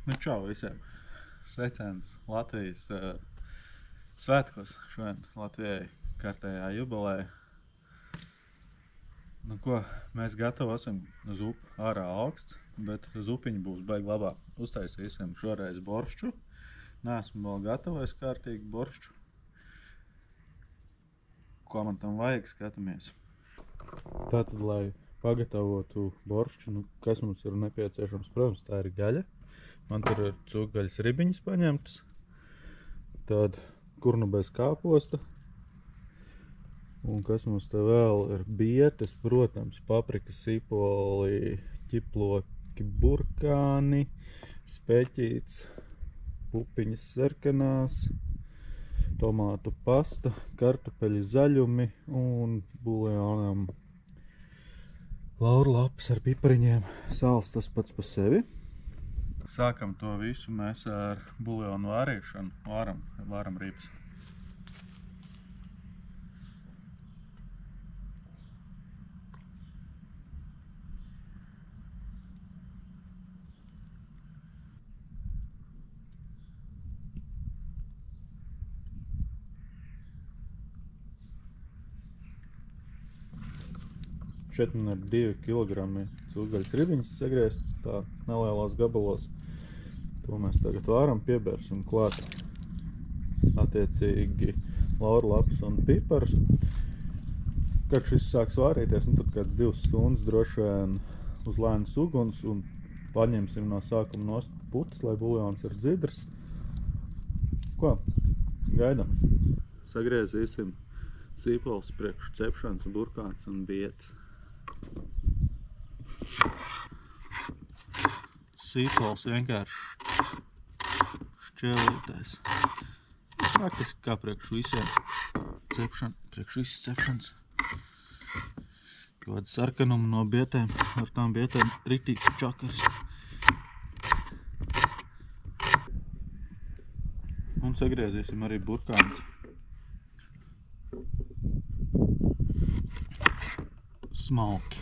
Nu čau visiem. Sveiciens Latvijas svētkos. Šodien Latvijai kārtējā jubilēja. Nu ko, mēs gatavosim uz upi. Ārā augsts, bet uz upiņu būs baigi labā. Uztaisīsim šoreiz boršču. Neesmu vēl gatavojis kārtīgi boršču. Ko man tam vajag, skatāmies. Tātad, lai pagatavotu boršču, kas mums ir nepieciešams, protams, tā ir gaļa. Man tur ir cūkgaļas ribiņas paņemtas. Tad kurnu bez kāposta. Un kas mums te vēl ir? Bietes, protams, paprikas, sīpoli, ķiploki, burkāni, speķīts, pupiņas sarkanās, tomātu pasta, kartupeļu zaļumi un buljonam laurlapas ar pipariņiem. Sāls tas pats pa sevi. Sākam to visu mēs ar buljonu vārīšanu. Vāram rīpas. Šeit man ir 2 kg cūkgaļas ribiņas sagriezt tā nelielos gabalos. To mēs tagad vāram, piebērsim klāt attiecīgi laurlapas un piparus. Kad šis sāks vārīties, tad kāds 2 stundas droši vien uz lēnas uguns un paņemsim no sākuma nost putas, lai buljons ir dzidrs. Ko? Gaidam. Sagriezīsim sīpols priekš cepšanas, burkāns un bietes. Sīpols vienkārši šķēlītais. Praktiski kā priekš visiem priekš visas cepšanas. Kāda sarkanuma no bietēm, ar tām bietēm ritīgi čakars. Un sagriezīsim arī burkānus. Smalki.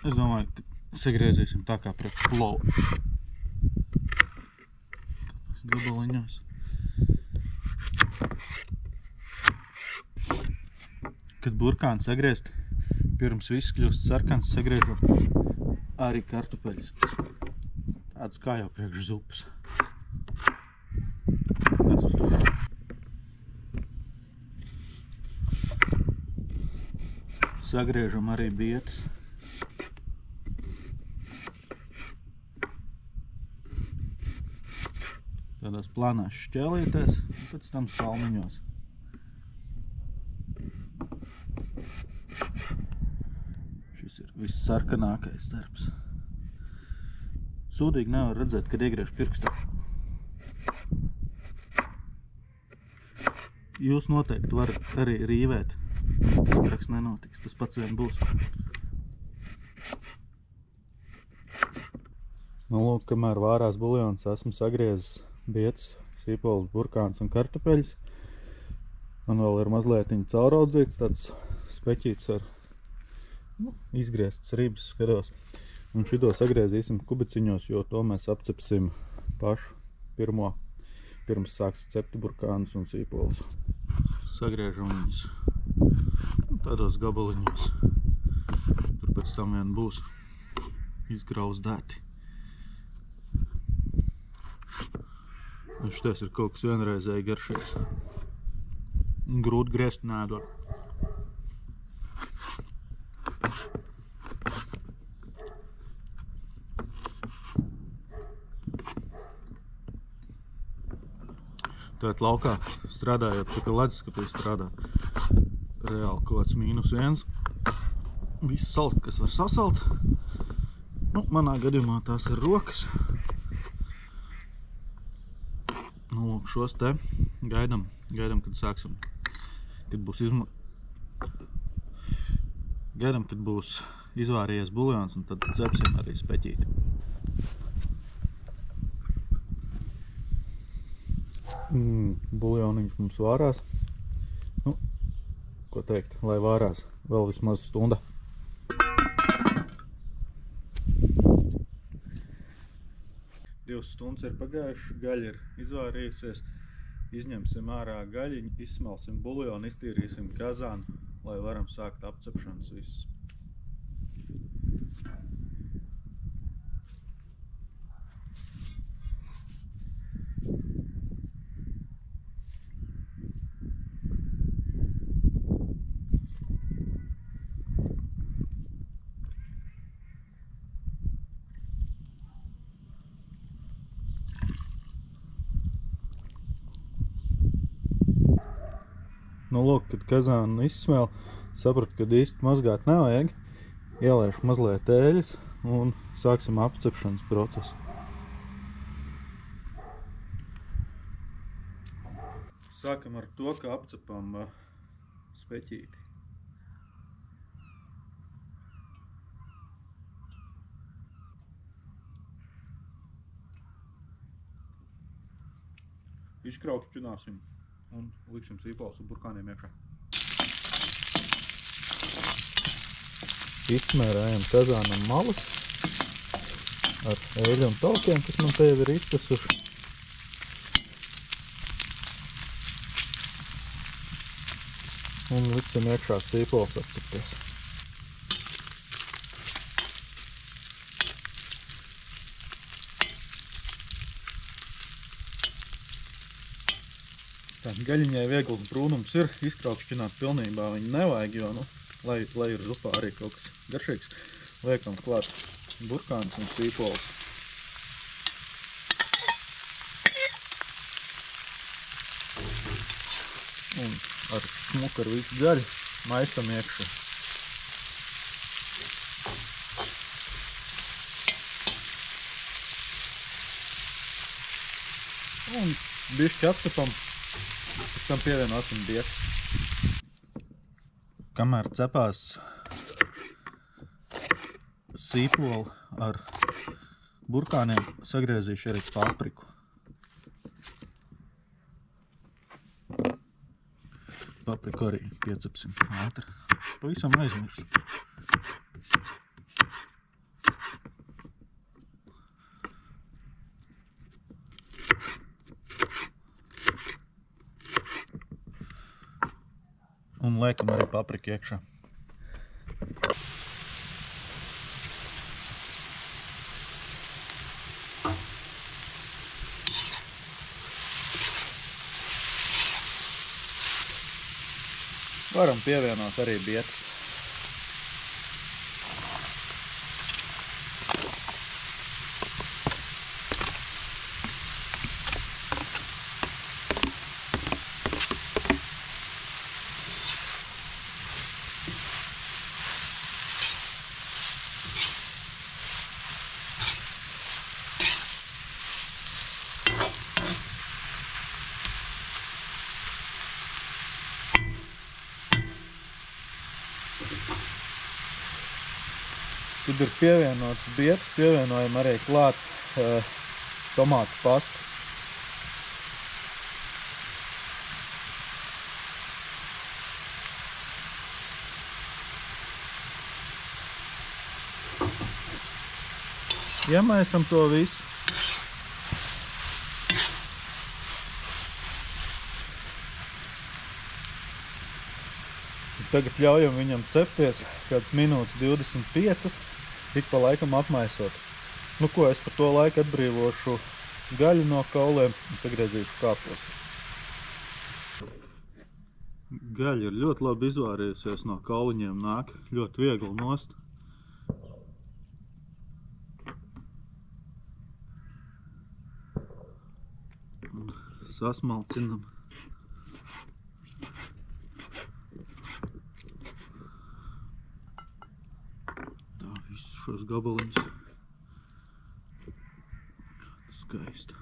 Es domāju, ka sagriezīsim tā kā priekš plovu. Gabaliņos. Kad burkāni sagriezt, pirms viss kļūst sarkans, sagriežam arī kartupeļus. Tādus kā jau priekš zupas. Sagriežam arī bietes. Tādās plānās šķēlītēs, un pēc tam salmiņos. Šis ir viss sarkanākais darbs. Sūdīgi nevar redzēt, kad iegriež pirkstā. Jūs noteikti varat arī rīvēt. Tas traks nenotiks, tas pats vien būs. Nu, lūk, kamēr vārās buljons, esmu sagriezis bietes, sīpols, burkāns un kartupeļus. Man vēl ir mazlietiņ cauraudzīts, tāds speķīts ar izgrieztas ribas skatos. Un šito sagriezīsim kubiciņos, jo to mēs apcepsim pašu pirmo, pirms sāks cept burkānus un sīpols. Sagriežam viņus tādos gabaliņos. Tur pēc tam vien būs izgrauzdēti. Un šitais ir kaut kas vienreizēji garšīgs. Grūti griezt nēdot. Tātad laukā strādājot, tā kā leduskapī strādā. Reāli kaut kāds -1. Viss salst, kas var sasalt. Nu, manā gadījumā tās ir rokas. Nu, šos te gaidam, kad kad būs izvārījies buljons, un tad cepsim arī speķīti. Buljoniņš mums vārās. Nu, ko teikt, lai vārās vēl vismaz stunda. Divas stundas ir pagājuši, gaļa ir izvārījusies. Izņemsim ārā gaļiņu, izsmelsim buljonu, iztīrīsim kazānu, lai varam sākt apcepšanas visus. Nu, lūk, kad kazānu izsmēl, sapratu, kad īsti mazgāt nevajag. Ielaišu mazliet ēļas un sāksim apcepšanas procesu. Sākam ar to, ka apcepam speķīti. Izkraukšķināsim un liksim sīpols un burkāniem iekšā. Izsmērējam kazānam malas ar eļu un taukiem, kas man te jau ir izkasuši. Un liksim iekšā sīpols apcepties. Tā, gaļiņai viegls brūnums ir, izkraukšķināt pilnībā viņu nevajag, jo, nu, lai ir zupā arī kaut kas garšīgs. Liekam klāt burkāns un sīpols. Un ar smuku ar visu gaļu maisam iekšā. Un bišķi apcepam. Pēc tam pievienosim bietes. Kamēr cepās sīpolu ar burkāniem, sagriezīšu arī papriku. Papriku arī piecepsim ātri. Pavisam aizmiršu. Un liekam arī papriku iekšā. Varam pievienot arī bietes. Kad ir pievienots bietes, pievienojam arī klāt tomātu pastu. Iemaisam to visu. Tagad ļaujam viņam cepties kāds minūtes 25, tik pa laikam apmaisot. Nu ko, es par to laiku atbrīvošu gaļu no kauliem un sagriezīšu kāpos. Gaļa ir ļoti labi izvārījusies no kauliņiem, nāk ļoti viegli nost. Un sasmalcinam. Visus šos gabaliņus. Skaisti.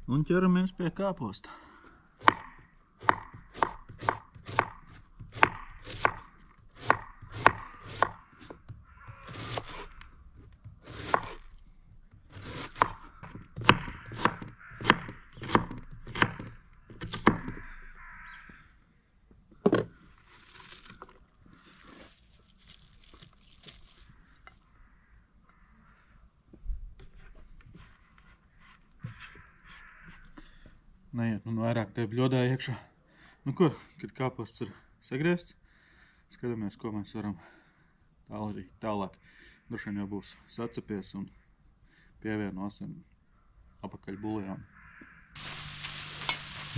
Un ķeramies pie kāposta. Neiet man vairāk te bļodā iekšā. Nu ko, kad kāposts ir sagriezts, skatāmies, ko mēs varam tālāk. Droši vien jau būs sacepies un pievienosim apakaļ buljonu.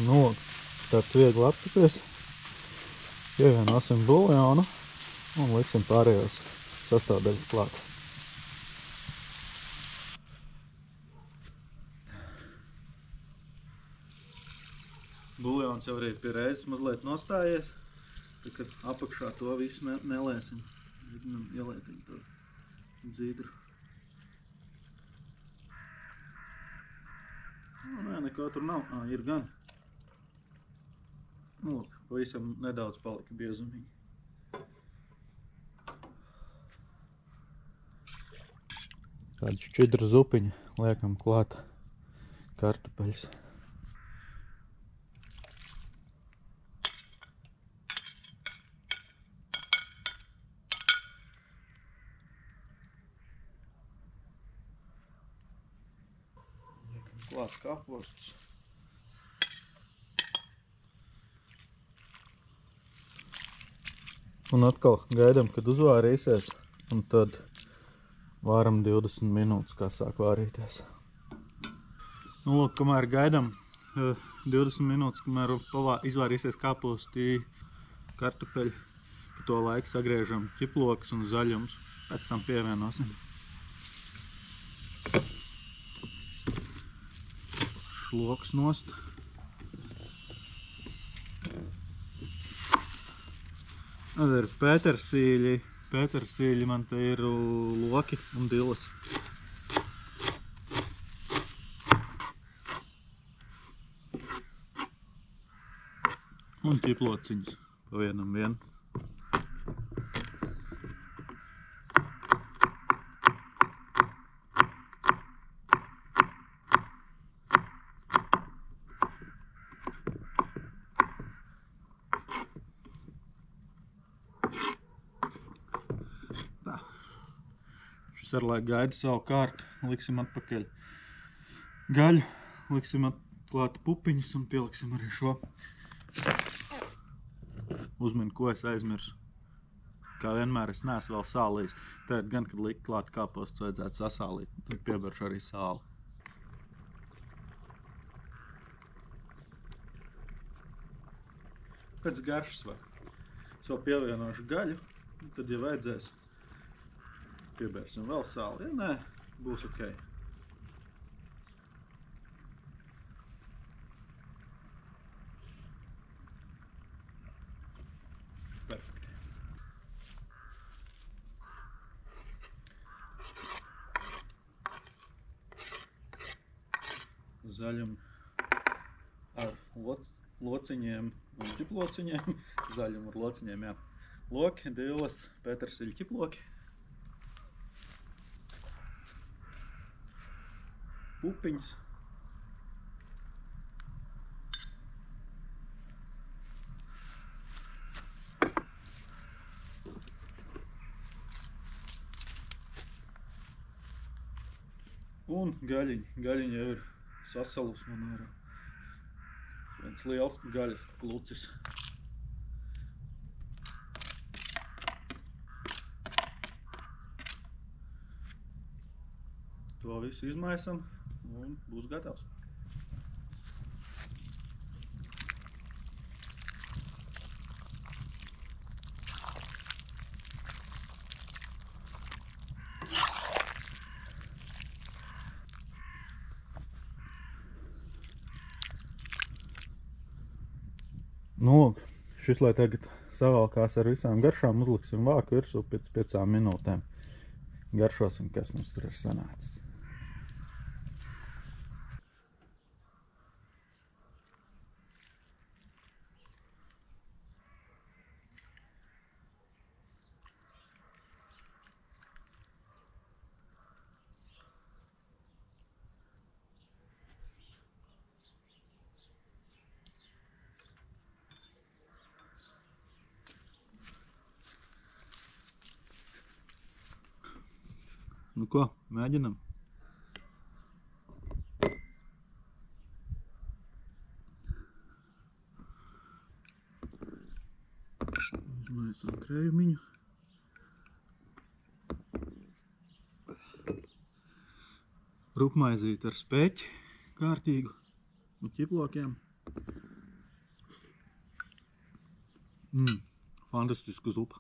Nu, tāds viegli apcepies. Pievienosim buljonu un liksim pārējos sastāvdaļas klāt. Buljons jau arī pie reizes mazliet nostājies, tad, kad apakšā to visu nelēsim. Mēģinam ielētiņu to dzīdru. Nē, neko tur nav. Ir gan. Nu, lūk, pavisam nedaudz palika biezumiņi. Tāda šķidra zupiņa liekam klāt kartupeļus. Klāt kāpostus. Un atkal gaidām, kad uzvārīsies, un tad vāram 20 minūtes, kā sāk vārīties. Nu, lūk, kamēr gaidām 20 minūtes, kamēr izvārīsies kāposti kartupeļi, pa to laiku sagriežam ķiplokus un zaļumus, pēc tam pievienosim. Šloks nost. Tad ir pētersīļi. Pētersīļi man te ir loki un dilas. Un ķiplociņas pa vienam vien. Ar lai gaida savu kārtu, liksim atpakaļ gaļu, liksim atklāt pupiņas un pieliksim arī šo. Uzminu, ko es aizmirsu. Kā vienmēr es neesmu vēl sālījis. Tagad gan, kad likt klāt kāpostus, vajadzētu sasālīt. Tad pieberšu arī sāli. Pēc garšas var. Es vēl pievienošu gaļu, tad, ja vajadzēs, piebērsim vēl sāli. Ja nē, būs ok. Perfekti. Zaļumu ar lociņiem un ķiplociņiem. Zaļumu ar lociņiem, jā. Loki, dilas, pētersiļu ķiploki. Pupiņas. Un gaļiņa. Gaļiņa jau ir sasalus man ārā. Viens liels gaļas klucis. To visu izmaisam. Un būs gatavs. Nu, šis, lai tagad savalkās ar visām garšām, uzliksim vāku virsū pēc 5 minūtēm. Garšosim, kas mums tur ir sanācis. Nu ko, mēģinam. Uzmaisam krējumiņu. Rupmaizīt ar speķi kārtīgu un ķiplokiem. Fantastiska zupa.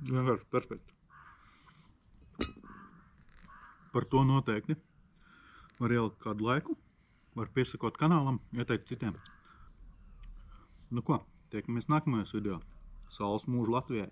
Vienkārši perfekti. Par to noteikti var ielikt kādu laiku, var piesakot kanālam, ieteikt citiem. Nu ko, tiekamies nākamajos video. Saules mūžu Latvijai!